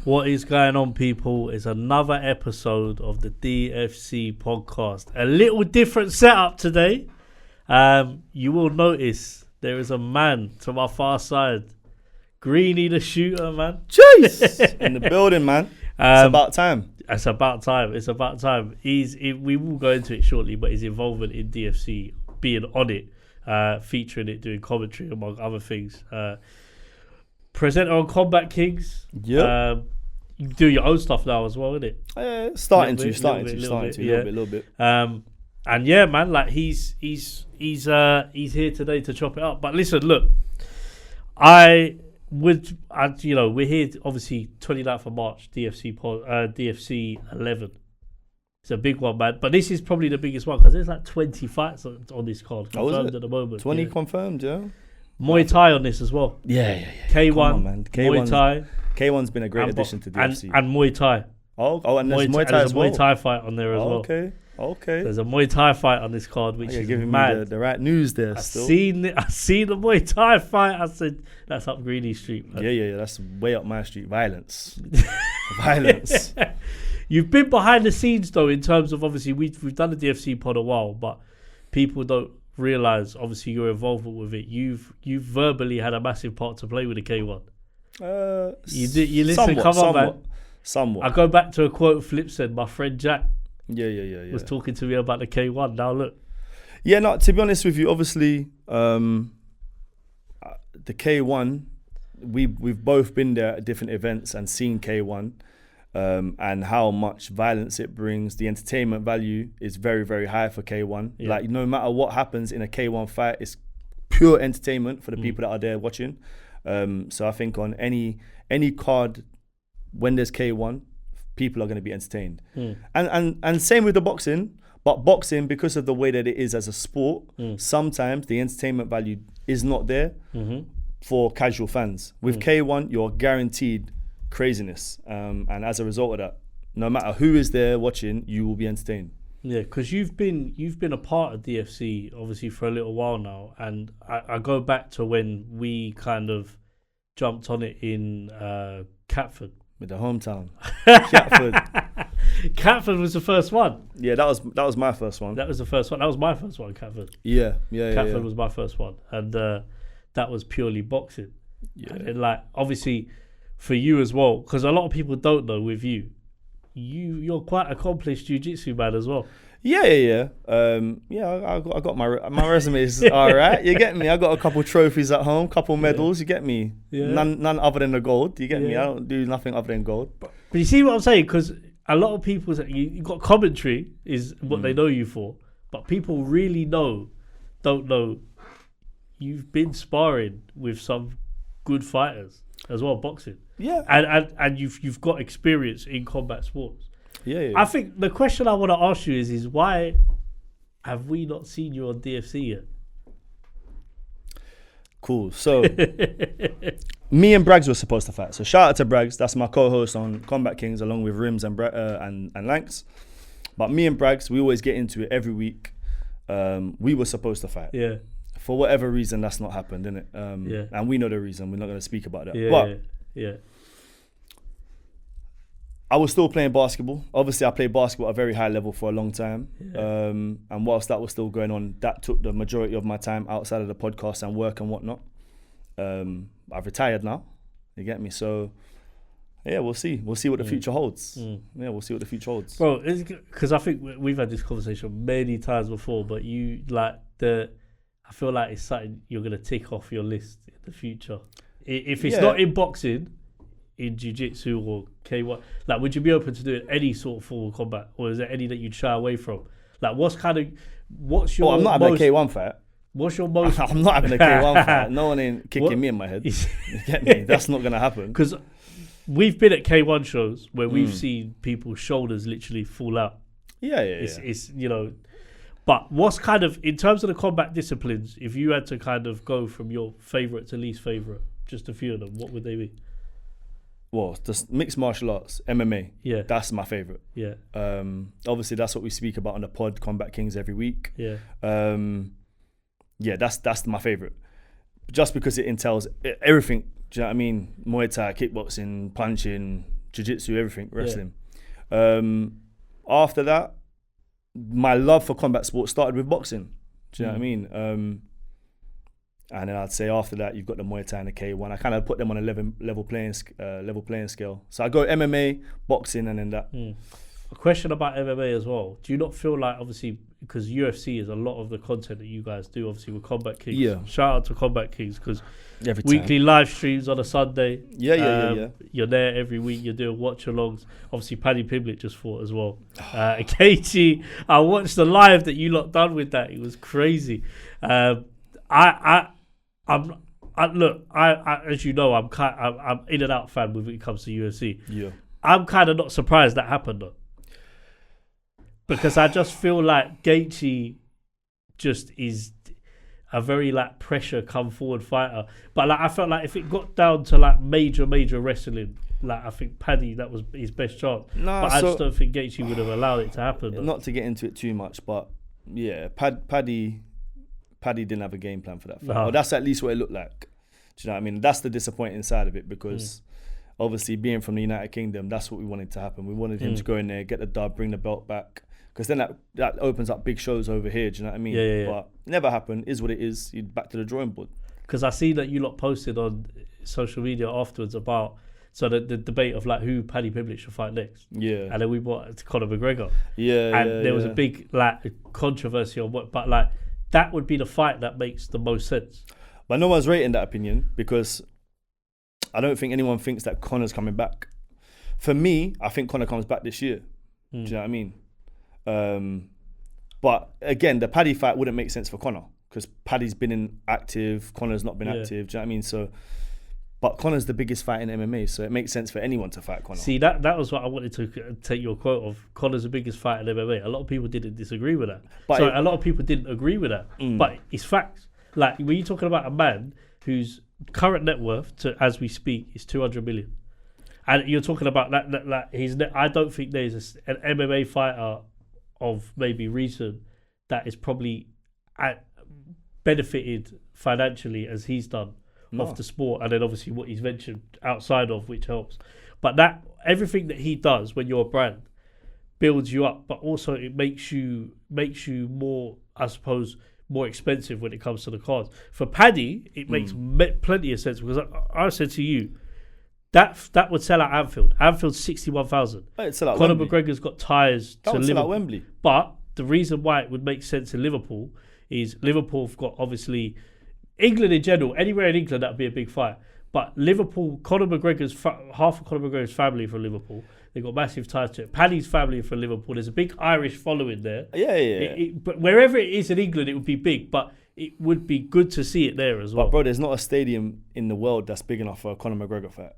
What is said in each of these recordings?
What is going on, people? It's another episode of the DFC podcast. A little different setup today. You will notice there is a man to my far side. Greeny the shooter, man. Jeez! In the building, man. It's about time. It's about time. We will go into it shortly, but his involvement in DFC, being on it, featuring it, doing commentary, among other things. Presenter on Combat Kings. Yeah. You do your own stuff now as well, isn't it? Starting to a little bit. And yeah, man, like he's here today to chop it up. But listen, look, we're here obviously 29th of March, DFC 11. It's a big one, man. But this is probably the biggest one because there's like 20 fights on this card confirmed at the moment. 20 confirmed, yeah. Muay Thai on this as well. Yeah. K1, Come on, man. Muay Thai. K1's been a great addition to DFC. And Muay Thai. Oh, and there's Muay Thai as well. There's a Muay Thai fight on there as well. Okay. There's a Muay Thai fight on this card, which is giving mad. me the right news there. I seen the Muay Thai fight. I said that's up Greeny Street. Man. Yeah. That's way up my street. Violence. You've been behind the scenes though, in terms of obviously we've done the DFC pod a while, but people don't realize obviously your involvement with it. You've verbally had a massive part to play with the K1. You listen. Come on, man. Somewhat. I go back to a quote Flip said. My friend Jack. Yeah. Was talking to me about the K1. Now look. Yeah, no. To be honest with you, obviously, the K1, we've both been there at different events and seen K1, and how much violence it brings. The entertainment value is very, very high for K1. Yeah. Like no matter what happens in a K1 fight, it's pure entertainment for the people that are there watching. So I think on any card, when there's K1, people are going to be entertained. And same with the boxing, but boxing, because of the way that it is as a sport, sometimes the entertainment value is not there for casual fans. With K1, you're guaranteed craziness. And as a result of that, no matter who is there watching, you will be entertained. Yeah, because you've been a part of DFC obviously for a little while now, and I go back to when we kind of jumped on it in Catford. With the hometown. Catford was the first one. Yeah, that was my first one. That was the first one. That was my first one, Catford. Yeah. Catford was my first one. And that was purely boxing. Yeah. And like, obviously, for you as well, because a lot of people don't know with you're quite accomplished jiu-jitsu man as well. Yeah. I got my resume is all right. You get me? I got a couple trophies at home, couple medals. You get me? Yeah. None other than the gold. You get me? I don't do nothing other than gold. But you see what I'm saying? Because a lot of people say you got commentary is what they know you for, but people really don't know you've been sparring with some good fighters as well, boxing. Yeah. And you've got experience in combat sports. Yeah. I think the question I want to ask you is why have we not seen you on DFC yet? Cool. So me and Braggs were supposed to fight. So shout out to Braggs. That's my co-host on Combat Kings, along with Rims and Lanks. But me and Braggs, we always get into it every week. We were supposed to fight. Yeah. For whatever reason, that's not happened, innit? Yeah. And we know the reason. We're not going to speak about that. Yeah. I was still playing basketball. Obviously, I played basketball at a very high level for a long time. Yeah. And whilst that was still going on, that took the majority of my time outside of the podcast and work and whatnot. I've retired now. You get me? So, yeah, we'll see. We'll see what the future holds. Yeah, we'll see what the future holds. Bro, because I think we've had this conversation many times before, but I feel like it's something you're going to tick off your list in the future. If it's not in boxing, in jiu-jitsu or K1, like, would you be open to doing any sort of form of combat, or is there any that you'd shy away from? Like, what's your I'm not having a K1 fight. What's your most... I'm not having a K1 fight. No one ain't kicking me in my head. You get me? That's not going to happen. Because we've been at K1 shows where we've seen people's shoulders literally fall out. Yeah. It's but what's kind of, in terms of the combat disciplines, if you had to kind of go from your favourite to least favourite, just a few of them, what would they be? Well, the mixed martial arts, MMA. Yeah. That's my favourite. Yeah. Obviously, that's what we speak about on the pod, Combat Kings, every week. Yeah. That's my favourite. Just because it entails everything. Do you know what I mean? Muay Thai, kickboxing, punching, jiu-jitsu, everything, wrestling. After that, my love for combat sports started with boxing. Do you know what I mean? And then I'd say after that, you've got the Muay Thai and the K1. I kind of put them on a level playing scale. So I go MMA, boxing, and then that. A question about MMA as well. Do you not feel like, obviously, because UFC is a lot of the content that you guys do, obviously with Combat Kings. Yeah. Shout out to Combat Kings, because Every time. weekly live streams on a Sunday. Yeah. You're there every week. You're doing watch-alongs. Obviously, Paddy Pimblett just fought as well. KG, I watched the live that you lot done with that. It was crazy. Look, as you know, I'm in and out fan when it comes to UFC. Yeah. I'm kind of not surprised that happened though, because I just feel like Gaethje just is a very like pressure come forward fighter. But like I felt like if it got down to like major wrestling, like I think Paddy, that was his best chance. But I just don't think Gaethje would have allowed it to happen. Though. Not to get into it too much, but yeah, Paddy didn't have a game plan for that fight. No. Or that's at least what it looked like. Do you know what I mean? That's the disappointing side of it, because obviously being from the United Kingdom, that's what we wanted to happen. We wanted him to go in there, get the dub, bring the belt back, because then that opens up big shows over here. Do you know what I mean? Yeah. But never happened. Is what it is. You're back to the drawing board. Because I see that you lot posted on social media afterwards about the debate of like who Paddy Pimblett should fight next. Yeah. And then we brought Conor McGregor. Yeah. And there was a big like controversy on what, but like that would be the fight that makes the most sense. But no one's rating that opinion, because I don't think anyone thinks that Conor's coming back. For me, I think Conor comes back this year. Do you know what I mean? But again, the Paddy fight wouldn't make sense for Conor, because Paddy's been inactive, Conor's not been active. Do you know what I mean? So, but Conor's the biggest fight in MMA, so it makes sense for anyone to fight Conor. See, that was what I wanted to take your quote of. Conor's the biggest fight in MMA. A lot of people didn't disagree with that. But a lot of people didn't agree with that. But it's facts. Like when you're talking about a man whose current net worth, as we speak, is 200 million, and you're talking about that I don't think there's an MMA fighter of maybe recent that is probably benefited financially as he's done off the sport, and then obviously what he's ventured outside of, which helps. But that everything that he does when you're a brand builds you up, but also it makes you more, I suppose, more expensive when it comes to the cards. For Paddy, it makes plenty of sense, because I said to you that would sell out Anfield. Anfield's 61,000. Conor McGregor's got ties to Liverpool. At Wembley. But the reason why it would make sense in Liverpool is Liverpool have got, obviously, England in general, anywhere in England that would be a big fight. But Liverpool, half of Conor McGregor's family from Liverpool. They've got massive ties to it. Paddy's family from Liverpool. There's a big Irish following there. Yeah. But wherever it is in England, it would be big. But it would be good to see it there as well. But bro, there's not a stadium in the world that's big enough for a Conor McGregor fight.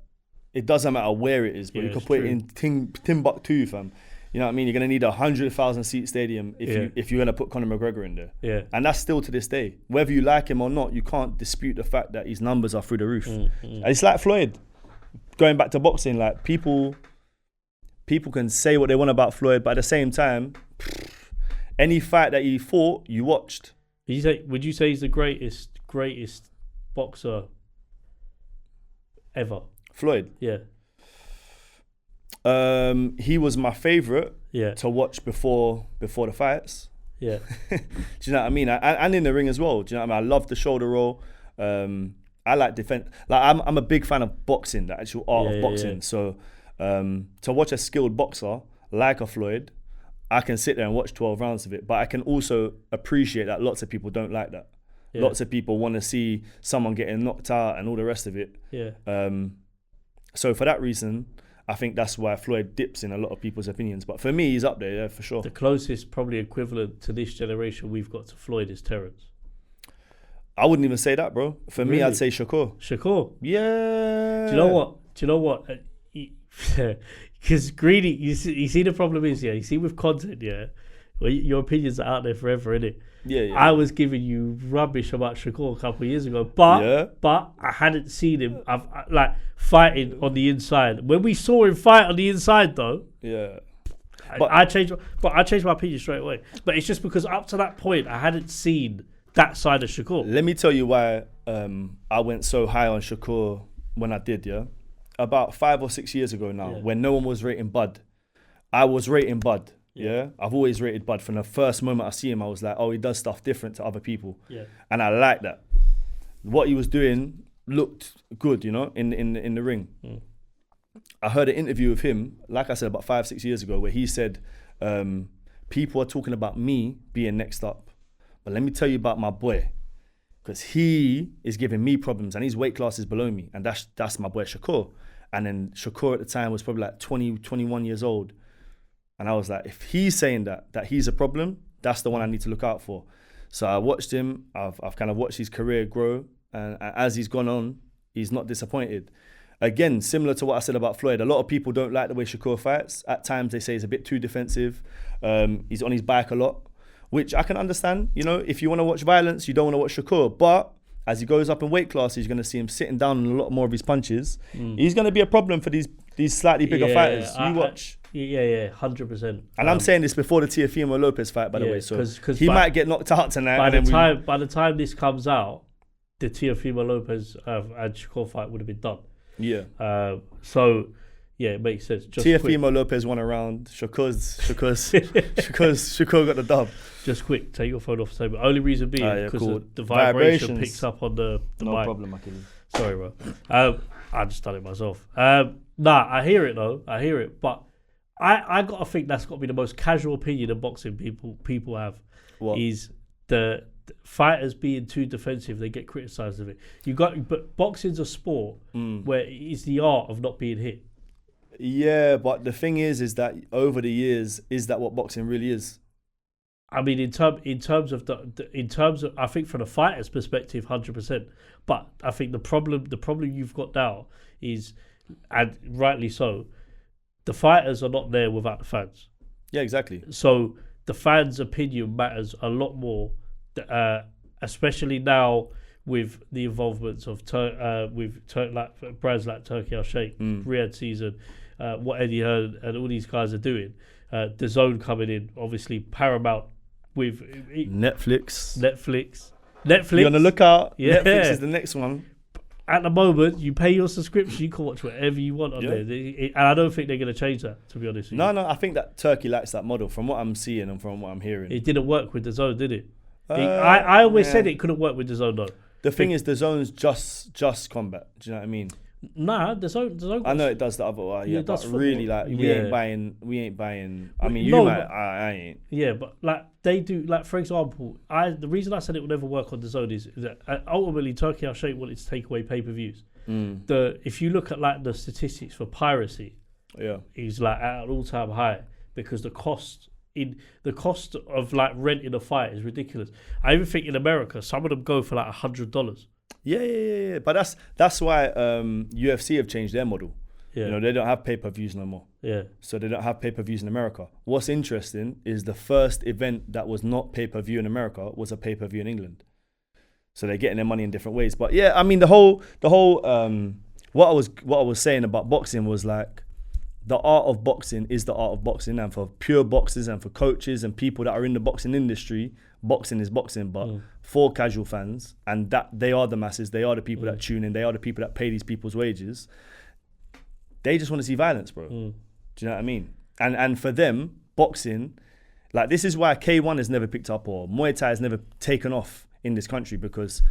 It doesn't matter where it is, but you can put it in Timbuktu, fam. You know what I mean? You're gonna need 100,000 seat stadium if you're gonna put Conor McGregor in there. Yeah. And that's still to this day. Whether you like him or not, you can't dispute the fact that his numbers are through the roof. And it's like Floyd. Going back to boxing, like people can say what they want about Floyd, but at the same time, any fight that he fought, you watched. Would you say he's the greatest boxer ever? Floyd? Yeah. He was my favourite Yeah. to watch before the fights. Yeah. Do you know what I mean? And in the ring as well. Do you know what I mean? I love the shoulder roll. I like defense. Like I'm a big fan of boxing, the actual art of boxing. Yeah. So to watch a skilled boxer like a Floyd, I can sit there and watch 12 rounds of it. But I can also appreciate that lots of people don't like that. Yeah. Lots of people want to see someone getting knocked out and all the rest of it. Yeah. So for that reason, I think that's why Floyd dips in a lot of people's opinions. But for me, he's up there, yeah, for sure. The closest probably equivalent to this generation we've got to Floyd is Terence. I wouldn't even say that, bro. For me, I'd say Shakur. Shakur? Yeah. Do you know what? Because Greeny, you see the problem is, you see with content, well, your opinions are out there forever, innit? Yeah. I was giving you rubbish about Shakur a couple of years ago, but I hadn't seen him fighting on the inside. When we saw him fight on the inside, though, I changed my opinion straight away. But it's just because up to that point, I hadn't seen that side of Shakur. Let me tell you why I went so high on Shakur when I did. about 5 or 6 years ago now, Yeah. when no one was rating Bud. I was rating Bud. Yeah. I've always rated Bud. From the first moment I see him, I was like, oh, he does stuff different to other people. Yeah. And I like that. What he was doing looked good, you know, in the ring. Mm. I heard an interview with him, like I said, about 5, 6 years ago, where he said, people are talking about me being next up. But let me tell you about my boy. Because he is giving me problems and his weight class is below me. And that's my boy Shakur. And then Shakur at the time was probably like 20, 21 years old. And I was like, if he's saying that he's a problem, that's the one I need to look out for. So I watched him. I've kind of watched his career grow. And as he's gone on, he's not disappointed. Again, similar to what I said about Floyd, a lot of people don't like the way Shakur fights. At times they say he's a bit too defensive. He's on his bike a lot, which I can understand. You know, if you want to watch violence, you don't want to watch Shakur. But as he goes up in weight classes, you're going to see him sitting down on a lot more of his punches. He's going to be a problem for these slightly bigger fighters. You watch. Yeah, 100%. And I'm saying this before the Teofimo Lopez fight, by the way. So he might get knocked out tonight. By the time this comes out, the Teofimo Lopez and Shakur fight would have been done. Yeah. So yeah, it makes sense. Teofimo Lopez won a round. Shakur got the dub. Just quick, take your phone off the table. Only reason being because cool. the vibration picks up on the no mic. problem, Achilles. Sorry, bro. I just done it myself. I hear it though. I hear it, but I gotta think that's got to be the most casual opinion of boxing people have. What? Is the fighters being too defensive, they get criticised of it. But boxing's a sport where it's the art of not being hit. Yeah, but the thing is that over the years, is that what boxing really is? I mean, in terms of I think from the fighter's perspective, 100%. But I think the problem you've got now is, and rightly so, the fighters are not there without the fans. Yeah, exactly. So the fans' opinion matters a lot more, especially now with the involvements of like brands like Turkey Al Sheikh, Riyadh Season, what Eddie Hearn and all these guys are doing. The Zone coming in, obviously Paramount with Netflix. You're on the lookout. Yeah. Netflix is the next one. At the moment, you pay your subscription, you can watch whatever you want on there. And I don't think they're going to change that, to be honest with you. No, I think that Turkey likes that model from what I'm seeing and from what I'm hearing. It didn't work with the Zone, did it? I always said it couldn't work with the Zone, though. The thing is, the Zone's just combat. Do you know what I mean? Nah, the Zone. I know it does the other one. Yeah, but really, like we ain't buying. I mean, I ain't. Yeah, but like they do. Like for example, the reason I said it would never work on the Zone is that ultimately Turkey Al Sheikh wanted to take away pay-per-views. If you look at like the statistics for piracy, is like at an all-time high because the cost of like renting a fight is ridiculous. I even think in America, some of them go for like $100. Yeah. But that's why UFC have changed their model. Yeah. You know, they don't have pay-per-views no more. Yeah. So they don't have pay-per-views in America. What's interesting is the first event that was not pay-per-view in America was a pay-per-view in England. So they're getting their money in different ways. But yeah, I mean the whole what I was saying about boxing was like the art of boxing is the art of boxing, and for pure boxers and for coaches and people that are in the boxing industry, boxing is boxing. But for casual fans, and that they are the masses, they are the people that tune in, they are the people that pay these people's wages. They just want to see violence, bro. Do you know what I mean? And for them, boxing, like this is why K1 has never picked up or Muay Thai has never taken off in this country, because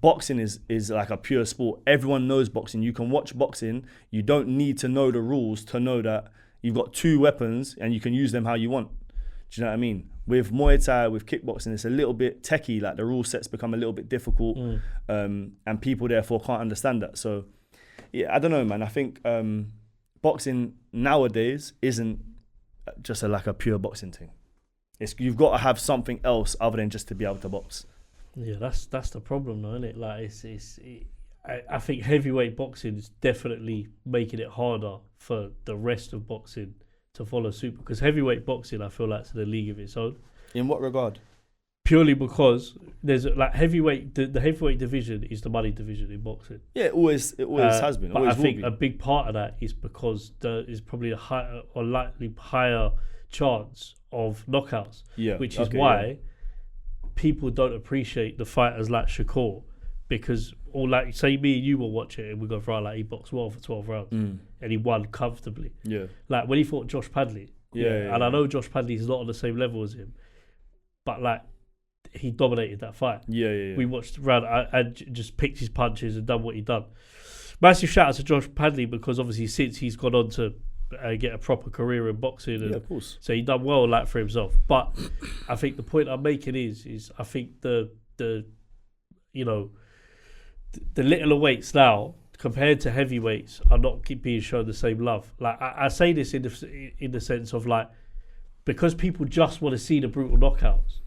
boxing is like a pure sport. Everyone knows boxing. You can watch boxing. You don't need to know the rules to know that you've got two weapons and you can use them how you want. Do you know what I mean? With Muay Thai, with kickboxing, it's a little bit techie. Like the rule sets become a little bit difficult, and people therefore can't understand that. So, yeah, I don't know, man. I think boxing nowadays isn't just like a pure boxing thing. You've got to have something else other than just to be able to box. Yeah, that's the problem, though, isn't it? Like, I think heavyweight boxing is definitely making it harder for the rest of boxing to follow suit, because heavyweight boxing, I feel like, is in a league of its own. In what regard? Purely because there's like heavyweight, the heavyweight division is the money division in boxing. Yeah, it always has been. But I think a big part of that is because there is probably a higher or likely higher chance of knockouts, which is why people don't appreciate the fighters like Shakur, because, or like, say me and you will watch it and we go for like he boxed well for 12 rounds and he won comfortably. Yeah. Like when he fought Josh Padley. And I know Josh Padley's not on the same level as him, but like he dominated that fight. Yeah. We watched round and just picked his punches and done what he done. Massive shout out to Josh Padley because obviously since he's gone on to get a proper career in boxing, and of course. So he done well like for himself. But I think the point I'm making is I think the you know the littler weights now compared to heavyweights are not being shown the same love. Like I say this in the sense of like because people just want to see the brutal knockouts,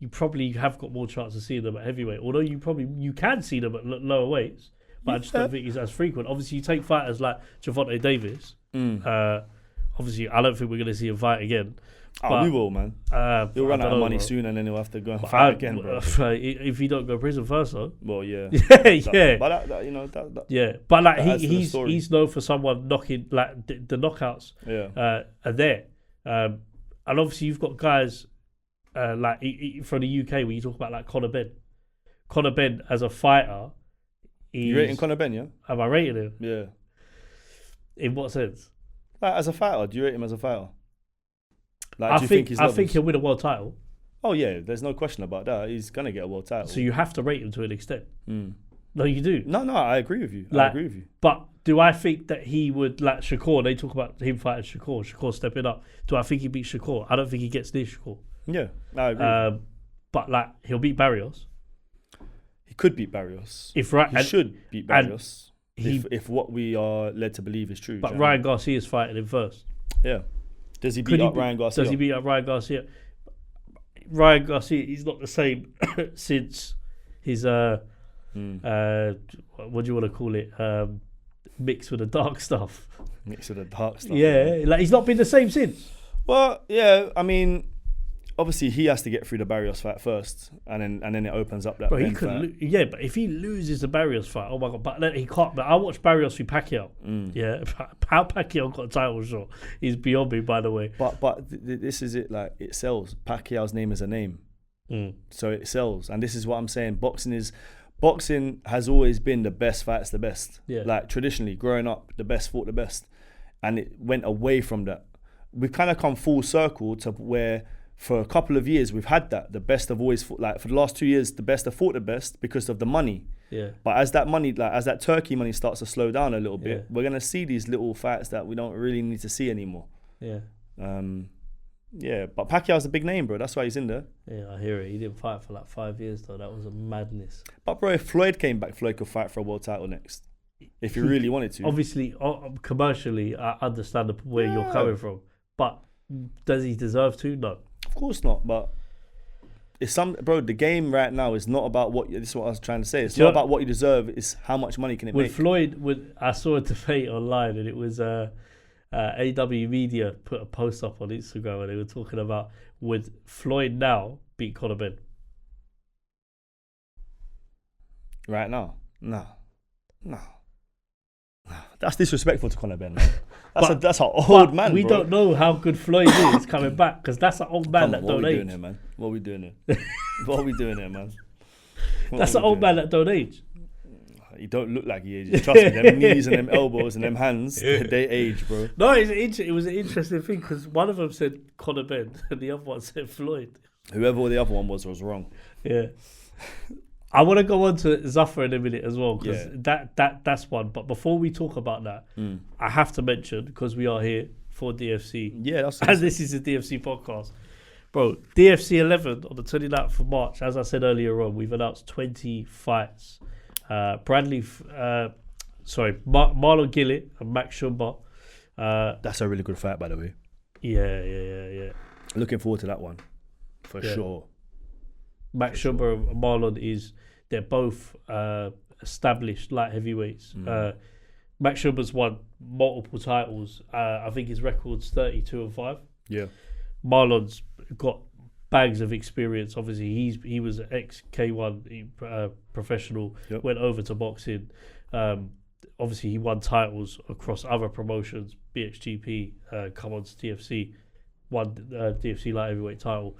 you probably have got more chance of seeing them at heavyweight. Although you can see them at lower weights, but I just don't think it's as frequent. Obviously, you take fighters like Gervonta Davis. Obviously, I don't think we're going to see him fight again. But, we will, man. He'll run out of money soon, and then he'll have to go and fight again, bro. If he don't go to prison first, though. Well, yeah. Yeah. But that, you know, that yeah. But like he's known for someone knocking like the knockouts. Yeah. Are there, and obviously you've got guys like from the UK where you talk about like Conor Benn. Conor Benn as a fighter. You rating Conor Benn, yeah? Am I rating him? Yeah. In what sense? Like, as a fighter, do you rate him as a fighter? Like, I think he'll win a world title. Oh yeah, there's no question about that. He's gonna get a world title. So you have to rate him to an extent. No, you do. No, I agree with you. Like, I agree with you. But do I think that he would like Shakur? They talk about him fighting Shakur stepping up. Do I think he beats Shakur? I don't think he gets near Shakur. Yeah, I agree. But like he'll beat Barrios. He could beat Barrios. He should beat Barrios. If what we are led to believe is true. But Ryan Garcia's fighting him first. Yeah. Does he beat up Ryan Garcia? Does he beat up Ryan Garcia? Ryan Garcia, he's not the same since his what do you want to call it? Mixed with the dark stuff. Mixed with the dark stuff. Yeah, like he's not been the same since. Well, yeah, I mean, obviously he has to get through the Barrios fight first, and then it opens up that. Bro, he could, yeah, but if he loses the Barrios fight, oh my god! But then he can't. But I watched Barrios through Pacquiao. Yeah, how Pacquiao got a title shot is beyond me, by the way. But this is it. Like it sells. Pacquiao's name is a name, so it sells. And this is what I'm saying. Boxing has always been the best fights, the best. Yeah. Like traditionally, growing up, the best fought the best, and it went away from that. We've kind of come full circle to where. For a couple of years, we've had that. The best have always fought. Like for the last 2 years, the best have fought the best because of the money. Yeah. But as that money, like as that turkey money starts to slow down a little bit, we're gonna see these little fights that we don't really need to see anymore. Yeah. Yeah. But Pacquiao's a big name, bro. That's why he's in there. Yeah, I hear it. He didn't fight for like 5 years though. That was a madness. But bro, if Floyd came back, Floyd could fight for a world title next, if he really wanted to. Obviously, commercially, I understand where you're coming from. But does he deserve to? No. Of course not, but it's the game right now is not about what this is what I was trying to say. It's not about what you deserve, it's how much money can it make. Floyd, I saw a debate online and it was AW Media put a post up on Instagram and they were talking about would Floyd now beat Conor Benn? Right now? No. That's disrespectful to Conor Benn, man. That's an old man. We don't know how good Floyd is coming back because that's an old man that don't age. What are we doing here? What are we doing here, man? That's an old man that don't age. He don't look like he ages. Trust me, them knees and them elbows and them hands, they age, bro. No, it was an interesting thing because one of them said Conor Benn and the other one said Floyd. Whoever the other one was wrong. Yeah. I want to go on to Zuffer in a minute as well because that's one. But before we talk about that, I have to mention because we are here for DFC. Yeah, that's and this is a DFC podcast, bro. DFC 11 on the 29th of March. As I said earlier on, we've announced 20 fights. Marlon Gillett and Max Shumba. That's a really good fight, by the way. Yeah. Looking forward to that one for sure. Max Shumba and Marlon they're both established light heavyweights. Max Shumba's won multiple titles. I think his record's 32-5. Yeah. Marlon's got bags of experience. Obviously, he was an ex-K1 professional, went over to boxing. Obviously, he won titles across other promotions, BXGP, come on to DFC, won DFC light heavyweight title.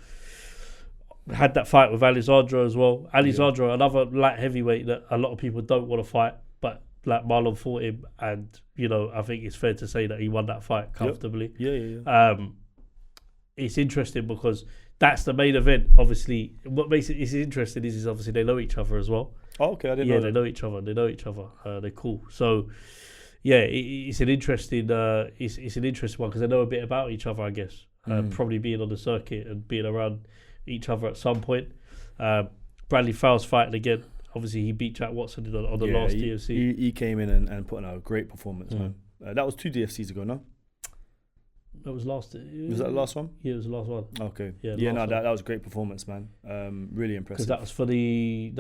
had that fight with Alessandro as well. Alessandro, another light heavyweight that a lot of people don't want to fight, but like Marlon fought him, and I think it's fair to say that he won that fight comfortably. Yeah. It's interesting because that's the main event. Obviously, what makes it interesting is obviously they know each other as well. Oh, okay, I didn't know. Yeah, they know each other. They're cool. So, yeah, it's an interesting. It's an interesting one because they know a bit about each other, I guess. Probably being on the circuit and being around each other at some point. Bradley Fowle's fighting again. Obviously, he beat Jack Watson on the last DFC. He came in and put in a great performance, man. That was 2 DFCs ago, no? That was last. Was that the last one? Yeah, it was the last one. Okay. Yeah, no, that was a great performance, man. Really impressive. Because that was for the.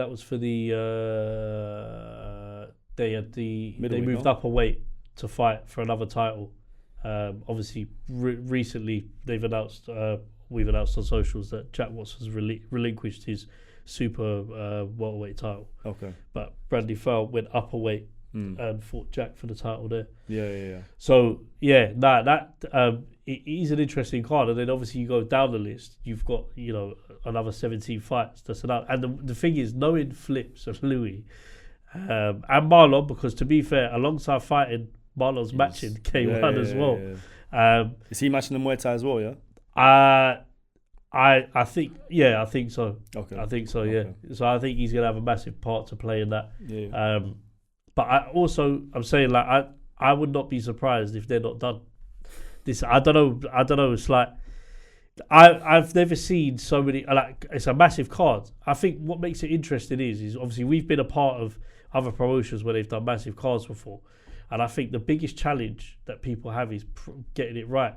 They moved up a weight to fight for another title. Obviously, recently we've announced on socials that Jack Watson's relinquished his super welterweight title. Okay. But Bradley Fowle went up a weight and fought Jack for the title there. Yeah. So it is an interesting card, and then obviously you go down the list. You've got another 17 fights. That's enough. And the thing is, knowing Flips and Louis and Marlon, because to be fair, alongside fighting, Marlon's matching K1 as well. Yeah. Is he matching the Muay Thai as well? Yeah. I think so. Okay. I think so. Yeah. So I think he's gonna have a massive part to play in that. Yeah. But I'm saying like I would not be surprised if they're not done. This I don't know. It's like I've never seen so many. Like it's a massive card. I think what makes it interesting is obviously we've been a part of other promotions where they've done massive cards before, and I think the biggest challenge that people have is getting it right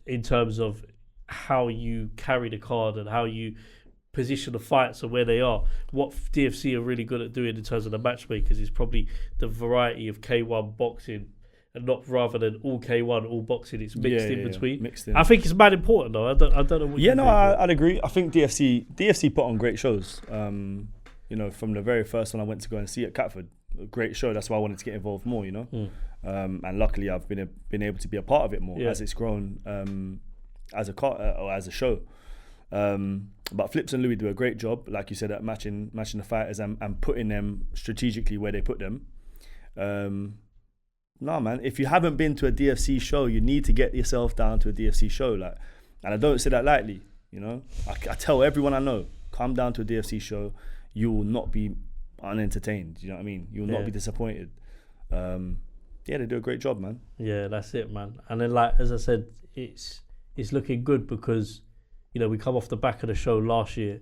in terms of how you carry the card and how you position the fights and where they are. What DFC are really good at doing in terms of the matchmakers is probably the variety of K1 boxing, and not rather than all K1, all boxing. It's mixed in between. Mixed in. I think it's mad important though. I don't know what you think. I'd agree. I think DFC put on great shows. From the very first one I went to go and see at Catford, a great show. That's why I wanted to get involved more. And luckily I've been able to be a part of it more as it's grown as a show. But Flips and Louis do a great job, like you said, at matching the fighters and putting them strategically where they put them. No, man, if you haven't been to a DFC show, you need to get yourself down to a DFC show. And I don't say that lightly. I tell everyone I know, come down to a DFC show. You will not be unentertained. You know what I mean? You will not be disappointed. They do a great job, man. Yeah, that's it, man. And then, like as I said, it's looking good because we come off the back of the show last year,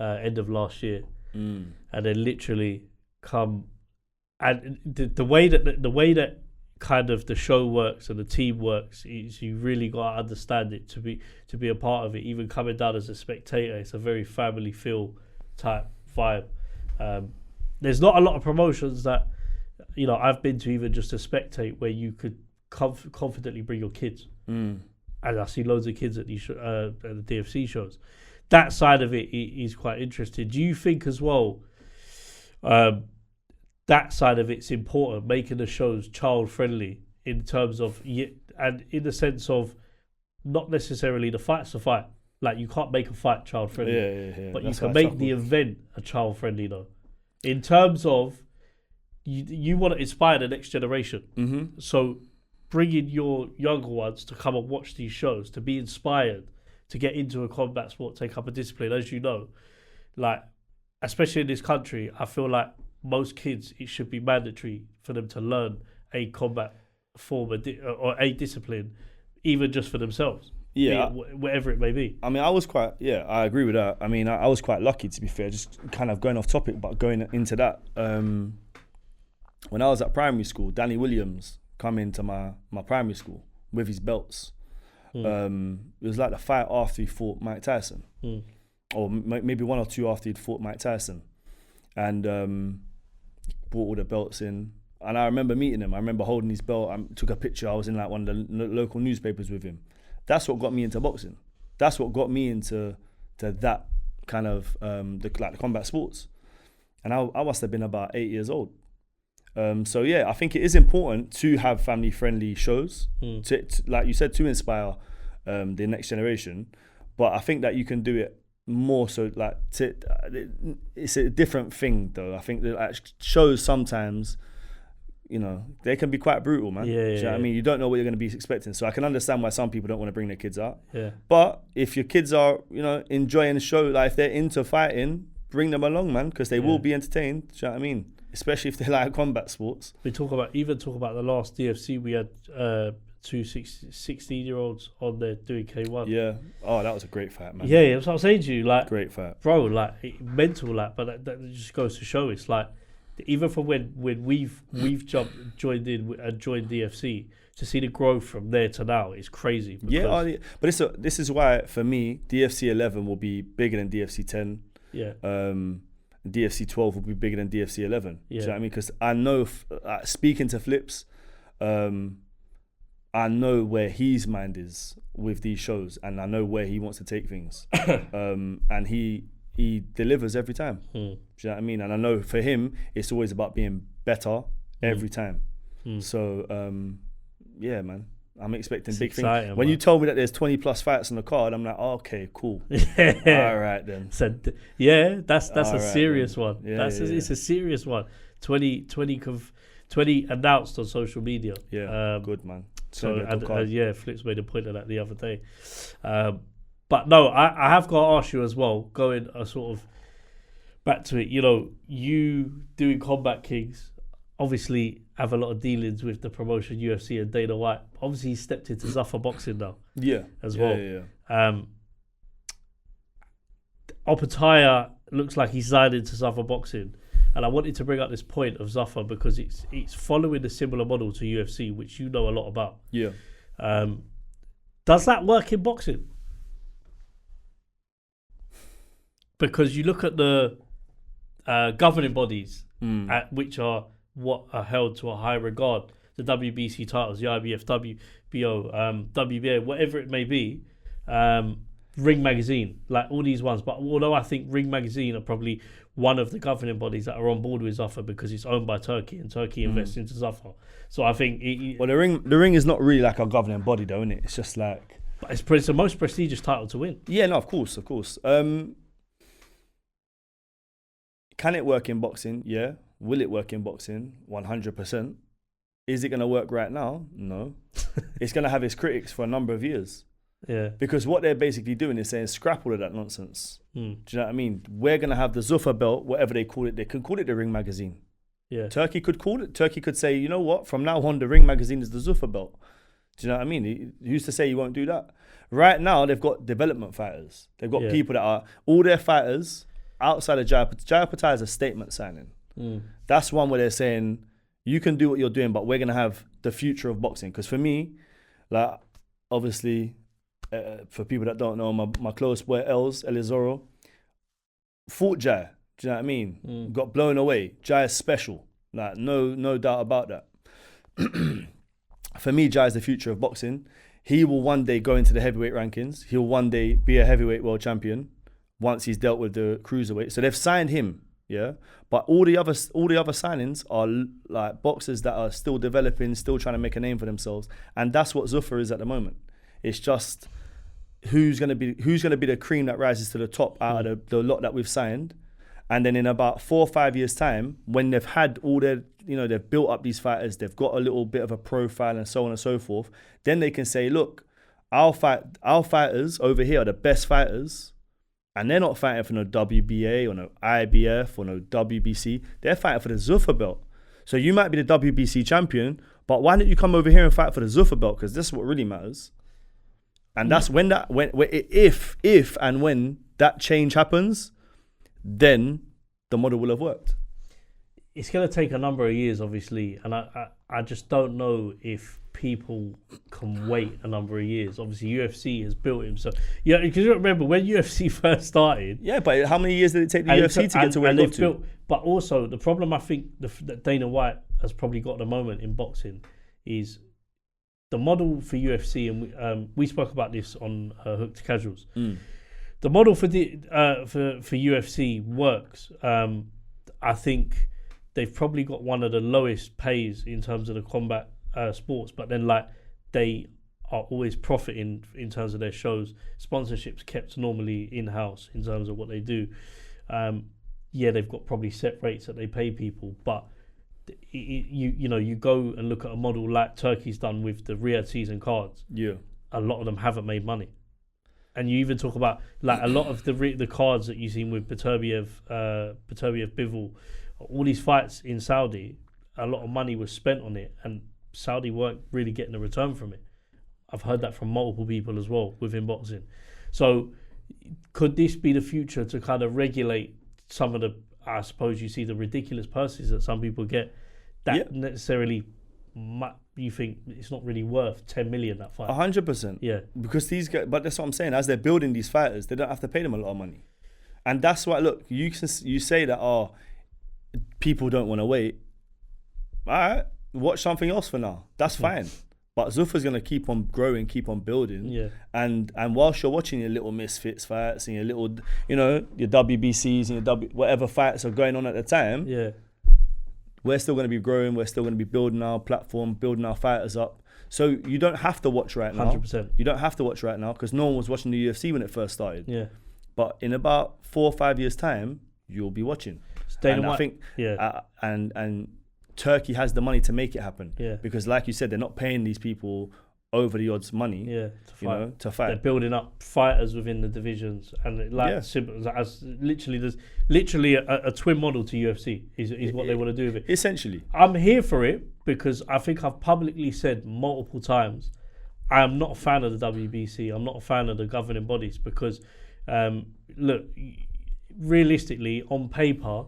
end of last year, and then literally come and the way that kind of the show works and the team works is you really got to understand it to be a part of it. Even coming down as a spectator, it's a very family feel type vibe. There's not a lot of promotions that I've been to even just to spectate where you could confidently bring your kids. And I see loads of kids at these at the DFC shows. That side of it is quite interesting. Do you think as well that side of it's important, making the shows child friendly in terms of and in the sense of not necessarily the fight's a fight. Like you can't make a fight child friendly, but you can make the event a child friendly though. In terms of you want to inspire the next generation, so bringing your younger ones to come and watch these shows, to be inspired, to get into a combat sport, take up a discipline, as you know, like especially in this country, I feel like most kids, it should be mandatory for them to learn a combat form or a discipline, even just for themselves. Yeah, whatever it may be. I mean, I agree with that. I mean, I was quite lucky, to be fair, just kind of going off topic, but going into that. When I was at primary school, Danny Williams come into my primary school with his belts. It was like the fight after he fought Mike Tyson, or maybe one or two after he'd fought Mike Tyson, and he brought all the belts in. And I remember meeting him. I remember holding his belt. I took a picture. I was in like one of the local newspapers with him. That's what got me into boxing. That's what got me into that kind of the combat sports. And I must have been about 8 years old. So yeah, I think it is important to have family-friendly shows, to, like you said, to inspire the next generation. But I think that you can do it more so like it's a different thing though. I think that like, shows sometimes, you know, they can be quite brutal, man. Yeah, Do you know yeah. what I mean? You don't know what you're going to be expecting. So I can understand why some people don't want to bring their kids out. Yeah. But if your kids are, you know, enjoying the show, like if they're into fighting, bring them along, man, because they will be entertained. Do you know what I mean? Especially if they like combat sports. We talk about the last DFC. We had 2 16-year-olds on there doing K1. Yeah. Oh, that was a great fight, man. Yeah, that's what I'm saying to you. Like, Great fight. bro, like mental, like, but that just goes to show it's like even from when we've joined DFC to see the growth from there to now is crazy. Yeah, but this is why for me DFC 11 will be bigger than DFC 10. Yeah. DFC 12 will be bigger than DFC 11. Yeah. Do you know what I mean? Because I know, speaking to Flips, I know where his mind is with these shows, and I know where he wants to take things, and he delivers every time. Do you know what I mean? And I know for him, it's always about being better every time. So yeah, man, I'm expecting big things. When man. you told me that there's 20 plus fights on the card, I'm like, oh, okay, cool. Yeah. All right then. So yeah, that's All a right, serious then. one. Yeah, It's a serious one. 20 announced on social media. Yeah, good man. So yeah, Flips made a point of that the other day. But no, I have got to ask you as well, going sort of back to it, you know, you doing Combat Kings, obviously have a lot of dealings with the promotion UFC and Dana White. Obviously, he stepped into Zuffa Boxing now. Yeah. As well. Yeah. Opataya looks like he's signed into Zuffa Boxing. And I wanted to bring up this point of Zuffa because it's following a similar model to UFC, which you know a lot about. Yeah. Does that work in boxing? Because you look at the governing bodies, which are what are held to a high regard, the WBC titles, the IBF, WBO, WBA, whatever it may be, Ring Magazine, like all these ones. But although I think Ring Magazine are probably one of the governing bodies that are on board with Zuffa because it's owned by Turkey and Turkey invests into Zuffa. So I think... well, the ring is not really like a governing body though, isn't it? It's just like... But it's the most prestigious title to win. Yeah, no, of course. Can it work in boxing? Yeah. Will it work in boxing? 100%. Is it going to work right now? No. It's going to have its critics for a number of years. Yeah. Because what they're basically doing is saying, scrap all of that nonsense. Do you know what I mean? We're going to have the Zuffa belt, whatever they call it. They can call it the Ring Magazine. Yeah. Turkey could call it. Turkey could say, you know what? From now on, the Ring Magazine is the Zuffa belt. Do you know what I mean? Who's to say you won't do that? Right now, they've got development fighters. They've got people that are, all their fighters outside of Jai Patai is a statement signing. That's one where they're saying, you can do what you're doing, but we're going to have the future of boxing. Because for me, like, obviously, for people that don't know, my close boy Elizoro fought Jai. Do you know what I mean? Got blown away. Jai is special. Like, no doubt about that. For me, Jai is the future of boxing. He will one day go into the heavyweight rankings. He'll one day be a heavyweight world champion once he's dealt with the cruiserweight. So they've signed him, yeah. But all the other signings are like boxers that are still developing, still trying to make a name for themselves, and that's what Zuffa is at the moment. It's just who's gonna be the cream that rises to the top out of the lot that we've signed. And then in about 4 or 5 years' time, when they've had all their, they've built up these fighters, they've got a little bit of a profile and so on and so forth, then they can say, look, our fighters over here are the best fighters, and they're not fighting for no WBA or no IBF or no WBC. They're fighting for the Zuffa belt. So you might be the WBC champion, but why don't you come over here and fight for the Zuffa belt? Because this is what really matters. And that's if and when that change happens, then the model will have worked. It's going to take a number of years, obviously, and I just don't know if people can wait a number of years. Obviously, UFC has built him. So, yeah, because you remember when UFC first started. Yeah, but how many years did it take the UFC to get to where it got to? But also, the problem I think that Dana White has probably got at the moment in boxing is the model for UFC, and we spoke about this on Hook to Casuals. The model for UFC works. I think they've probably got one of the lowest pays in terms of the combat sports, but then like they are always profiting in terms of their shows. Sponsorships kept normally in-house in terms of what they do. Yeah, they've got probably set rates that they pay people, but you go and look at a model like Turkey's done with the Riyadh season cards. Yeah, a lot of them haven't made money, and you even talk about like a lot of the cards that you've seen with Beterbiev, Bivol, all these fights in Saudi. A lot of money was spent on it, and Saudi weren't really getting a return from it. I've heard that from multiple people as well within boxing. So, could this be the future to kind of regulate some of the? I suppose you see the ridiculous purses that some people get. That necessarily, you think it's not really worth 10 million that fight. 100%. Yeah, because these guys. But that's what I'm saying. As they're building these fighters, they don't have to pay them a lot of money, and that's why. Look, you say that people don't want to wait. All right, watch something else for now. That's fine. But Zuffa's going to keep on growing, keep on building. Yeah. And whilst you're watching your little Misfits fights and your little, your WBCs and your whatever fights are going on at the time, we're still going to be growing. We're still going to be building our platform, building our fighters up. So you don't have to watch right now. 100%. You don't have to watch right now because no one was watching the UFC when it first started. Yeah. But in about 4 or 5 years' time, you'll be watching. I think, and Turkey has the money to make it happen. Yeah. Because like you said, they're not paying these people over the odds money. Yeah. To fight. They're building up fighters within the divisions, and as there's literally a twin model to UFC is what they want to do with it. Essentially. I'm here for it because I think I've publicly said multiple times I am not a fan of the WBC. I'm not a fan of the governing bodies because look, realistically, on paper,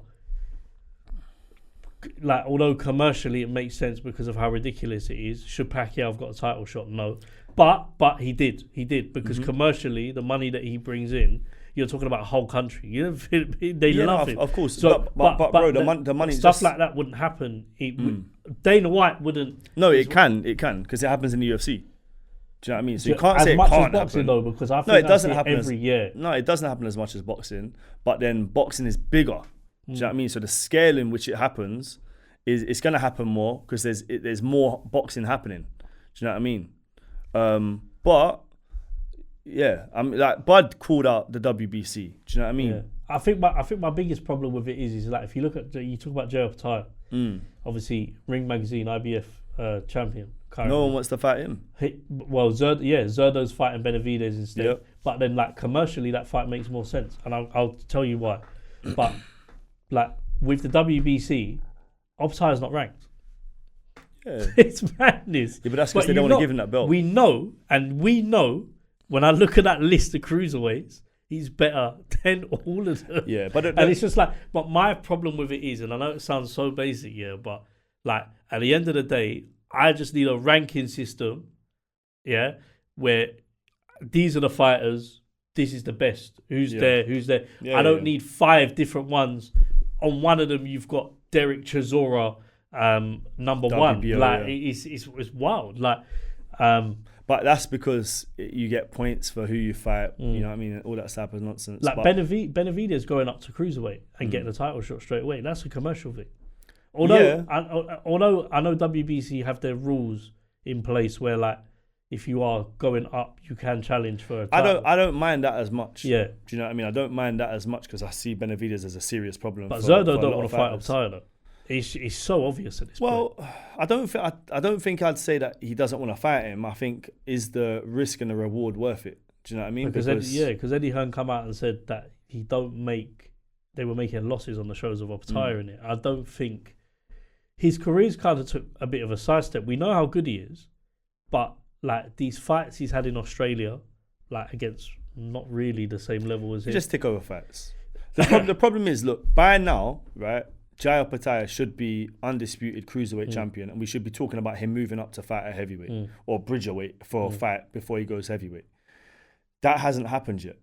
like although commercially it makes sense because of how ridiculous it is. Should Pacquiao have got a title shot? No, but he did because commercially the money that he brings in, you're talking about a whole country. They love him, of course. So, but bro, the money stuff like that wouldn't happen. Dana White wouldn't. No, it can because it happens in the UFC. Do you know what I mean? So you can't as say it much can't as boxing happen. Though, because I think it doesn't happen every year. No, it doesn't happen as much as boxing. But then boxing is bigger. Do you know what I mean? So the scale in which it happens it's going to happen more because there's more boxing happening. Do you know what I mean? But yeah, like Bud called out the WBC. Do you know what I mean? Yeah. I think my biggest problem with it is like if you look at you talk about J.L. Pattaya, obviously Ring Magazine IBF champion. Currently. No one wants to fight him. Zerdo's fighting Benavidez instead. Yep. But then like commercially that fight makes more sense, and I'll tell you why. But like with the WBC, Pattaya's not ranked. Yeah. It's madness. Yeah, but that's because they don't want to give him that belt. We know when I look at that list of cruiserweights, he's better than all of them. Yeah, but and it's just like, but my problem with it is, and I know it sounds so basic, but like at the end of the day, I just need a ranking system, where these are the fighters. This is the best. Who's there? Yeah, I don't need 5 different ones. On one of them, you've got Derek Chisora, number WBO, 1. Like it's wild. Like, but that's because you get points for who you fight. You know what I mean? All that type of nonsense. Like Benavidez going up to cruiserweight and getting a title shot straight away. That's a commercial thing. Although I know WBC have their rules in place where like if you are going up, you can challenge for a title. I don't mind that as much. Yeah. Do you know what I mean? I don't mind that as much because I see Benavidez as a serious problem. But Zerdo don't want to fight Pattaya though. It's so obvious at this point. Well, I don't think I'd say that he doesn't want to fight him. I think is the risk and the reward worth it? Do you know what I mean? Because Eddie Hearn come out and said that they were making losses on the shows of Pattaya in it. I don't think his career's kind of took a bit of a sidestep. We know how good he is, but like these fights he's had in Australia, like against not really the same level as him. Just take over fights. The problem is, look, by now, right, J.L. Pattaya should be undisputed cruiserweight champion, and we should be talking about him moving up to fight at heavyweight or bridgerweight for a fight before he goes heavyweight. That hasn't happened yet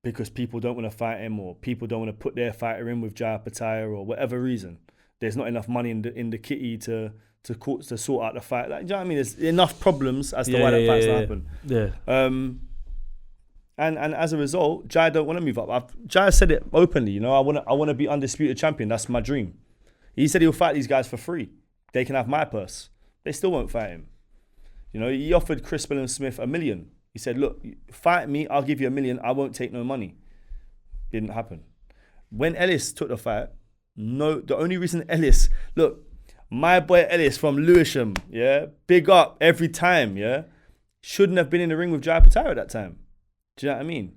because people don't want to fight him or people don't want to put their fighter in with J.L. Pattaya or whatever reason. There's not enough money in the kitty to sort out the fight. Like, do you know what I mean? There's enough problems as to why that fight's not happen. Yeah. And as a result, Jai don't want to move up. Jai said it openly. I want to be undisputed champion. That's my dream. He said he'll fight these guys for free. They can have my purse. They still won't fight him. You know, he offered Crispin and Smith $1 million. He said, look, fight me, I'll give you $1 million. I won't take no money. Didn't happen. When Ellis took the fight, the only reason Ellis, look, my boy Ellis from Lewisham, yeah, big up every time, yeah, shouldn't have been in the ring with Jai Patel at that time. Do you know what I mean?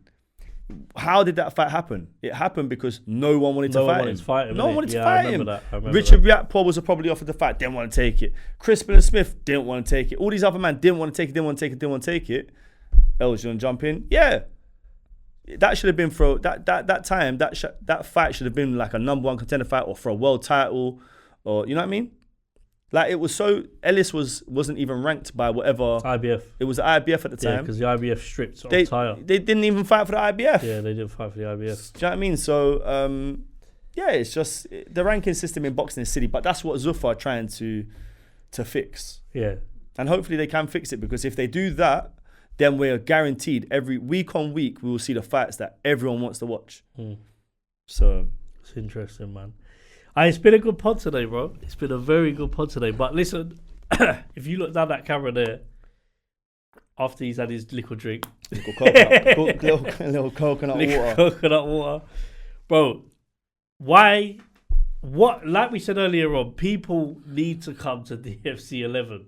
How did that fight happen? It happened because no one wanted to fight him. No one wanted to fight him. Richard Riakporhe was probably offered the fight, didn't want to take it. Crispin and Smith didn't want to take it. All these other men didn't want to take it, didn't want to take it. Elgin jump in. Yeah. That should have been for that fight should have been like a number 1 contender fight or for a world title, or you know what I mean? Like it was so Ellis wasn't even ranked by whatever IBF. It was the IBF at the time. Yeah, because the IBF stripped Tyre. They didn't even fight for the IBF. Yeah, they didn't fight for the IBF. Do you know what I mean? So yeah, it's just the ranking system in boxing is silly, but that's what Zuffa are trying to fix. Yeah, and hopefully they can fix it, because if they do that, then we're guaranteed every week on week we will see the fights that everyone wants to watch. So it's interesting, man. It's been a good pod today, bro. It's been a very good pod today. But listen, if you look down that camera there, after he's had his liquid drink, little coconut water, bro. Why? What? Like we said earlier on, people need to come to DFC 11.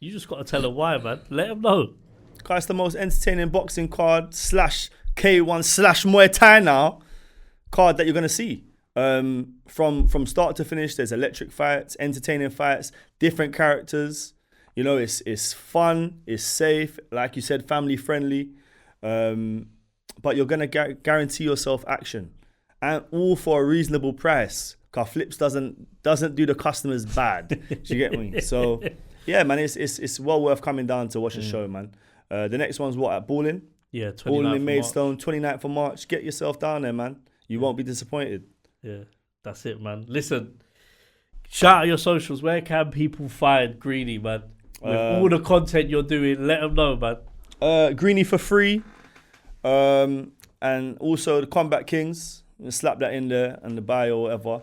You just got to tell them why, man. Let them know. Because it's the most entertaining boxing card / K1 / Muay Thai now card that you're gonna see. From start to finish, there's electric fights, entertaining fights, different characters. You know, it's fun, it's safe, like you said, family friendly. But you're gonna guarantee yourself action, and all for a reasonable price. Cause Flips doesn't do the customers bad. Do you get me? So yeah, man, it's well worth coming down to watch the show, man. The next one's what, at Balling? Yeah, 29th Balling in Maidstone, 29th of March. Get yourself down there, man. You won't be disappointed. Yeah, that's it, man. Listen, shout out your socials. Where can people find Greeny, man? With all the content you're doing, let them know, man. Greeny for free. And also the Combat Kings. Slap that in there and the bio or whatever.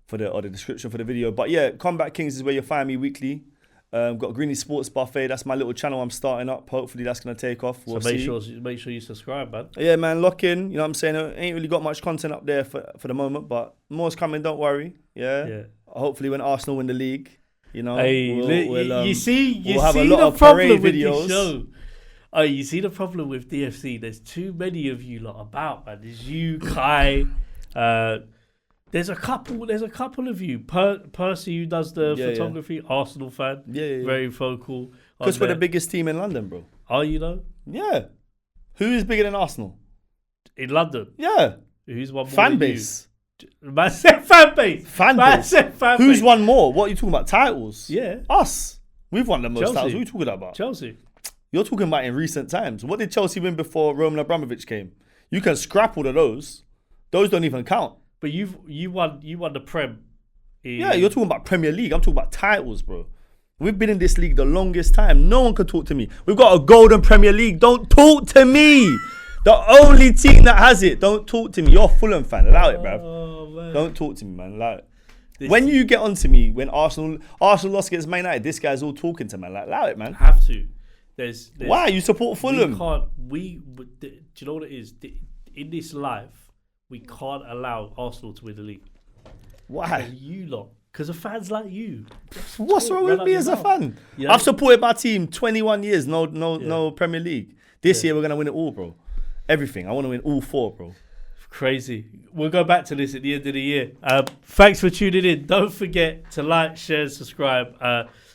For the description for the video. But yeah, Combat Kings is where you find me weekly. Got Greeny Sports Buffet. That's my little channel I'm starting up. Hopefully that's gonna take off. We'll make sure you subscribe, man. Yeah, man, lock in. You know what I'm saying? I ain't really got much content up there for the moment, but more's coming. Don't worry. Yeah. Hopefully when Arsenal win the league, you know, you see have a lot the of problem with videos. this show. Oh, you see the problem with DFC. There's too many of you lot about, man. There's you, Kai. There's a couple of you. Percy, who does the photography, Arsenal fan. Yeah. Very vocal. Because we're the biggest team in London, bro. Are you though? Yeah. Who is bigger than Arsenal? In London? Yeah. Who's won more fan base? Man said fan base. Who's won more? What are you talking about? Titles? Yeah. Us. We've won the most Chelsea. titles. What are you talking about? Chelsea. You're talking about in recent times. What did Chelsea win before Roman Abramovich came? You can scrap all of those. Those don't even count. But you won the Prem. Yeah, you're talking about Premier League. I'm talking about titles, bro. We've been in this league the longest time. No one can talk to me. We've got a golden Premier League. Don't talk to me. The only team that has it. Don't talk to me. You're a Fulham fan. Allow it, bro. Oh, don't talk to me, man. Allow it. When you get onto me, when Arsenal lost against Man United, this guy's all talking to man. Like, allow it, man. Have to. There's why you support Fulham? Do you know what it is? In this life, we can't allow Arsenal to win the league. Why? And you lot. Because of fans like you. What's wrong with me as a fan? Yeah. I've supported my team 21 years, no Premier League. This year we're going to win it all, bro. Everything. I want to win all 4, bro. Crazy. We'll go back to this at the end of the year. Thanks for tuning in. Don't forget to like, share, subscribe.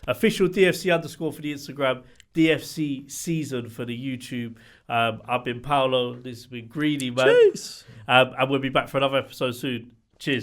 Official DFC_ for the Instagram. DFC season for the YouTube. I've been Paulo. This has been Greeny, man. Cheers. And we'll be back for another episode soon. Cheers.